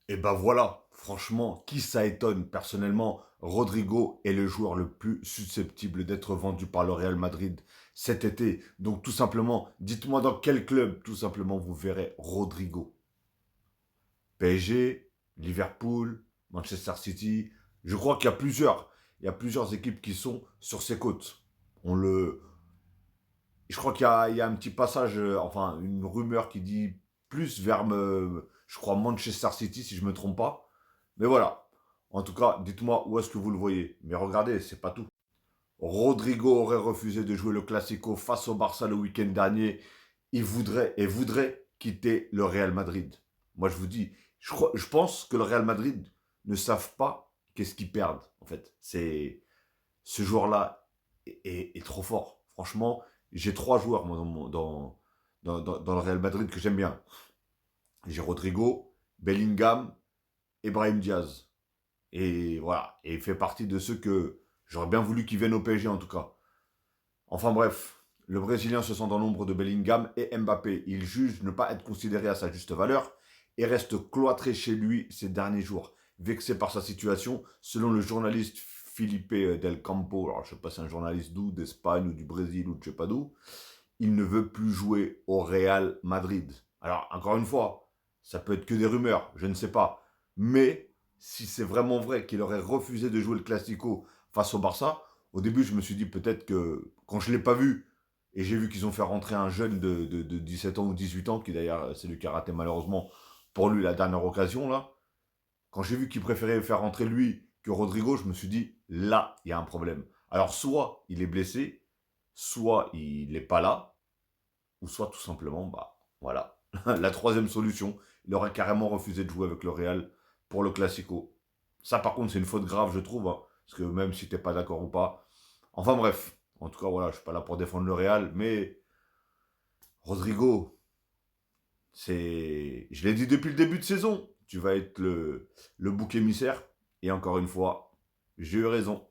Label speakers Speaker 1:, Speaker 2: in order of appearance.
Speaker 1: Et ben voilà, franchement, qui ça étonne? Personnellement, Rodrigo est le joueur le plus susceptible d'être vendu par le Real Madrid cet été. Donc tout simplement, dites-moi dans quel club, tout simplement, vous verrez Rodrigo. PSG, Liverpool, Manchester City. Je crois qu'il y a il y a plusieurs équipes qui sont sur ses côtes. On le, je crois qu'il y a un petit passage, enfin une rumeur qui dit plus vers, je crois, Manchester City si je me trompe pas. Mais voilà. En tout cas, dites-moi où est-ce que vous le voyez. Mais regardez, c'est pas tout. Rodrigo aurait refusé de jouer le Classico face au Barça le week-end dernier. Il voudrait quitter le Real Madrid. Moi, je vous dis, je pense que le Real Madrid ne savent pas qu'est-ce qu'ils perdent. En fait, ce joueur-là est trop fort. Franchement, j'ai trois joueurs moi, dans le Real Madrid que j'aime bien. J'ai Rodrigo, Bellingham et Brahim Diaz. Et voilà. Et il fait partie de ceux que j'aurais bien voulu qu'ils viennent au PSG en tout cas. Enfin bref, le Brésilien se sent dans l'ombre de Bellingham et Mbappé. Il juge ne pas être considéré à sa juste valeur et reste cloîtré chez lui ces derniers jours. Vexé par sa situation, selon le journaliste Felipe Del Campo, alors je sais pas si c'est un journaliste d'où, d'Espagne ou du Brésil ou de je sais pas d'où, il ne veut plus jouer au Real Madrid. Alors encore une fois, ça peut être que des rumeurs, je ne sais pas. Mais si c'est vraiment vrai qu'il aurait refusé de jouer le Classico face au Barça, au début je me suis dit peut-être que quand je l'ai pas vu et j'ai vu qu'ils ont fait rentrer un jeune de 17 ans ou 18 ans, qui d'ailleurs c'est lui qui a raté malheureusement pour lui la dernière occasion là, quand j'ai vu qu'ils préféraient faire rentrer lui que Rodrigo, je me suis dit là il y a un problème. Alors soit il est blessé, soit il n'est pas là, ou soit tout simplement, bah voilà, la troisième solution, il aurait carrément refusé de jouer avec le Real pour le Classico. Ça par contre c'est une faute grave je trouve, hein, parce que même si t'es pas d'accord ou pas, enfin bref, en tout cas voilà, je suis pas là pour défendre le Real, mais Rodrigo, je l'ai dit depuis le début de saison, tu vas être le bouc émissaire, et encore une fois, j'ai eu raison.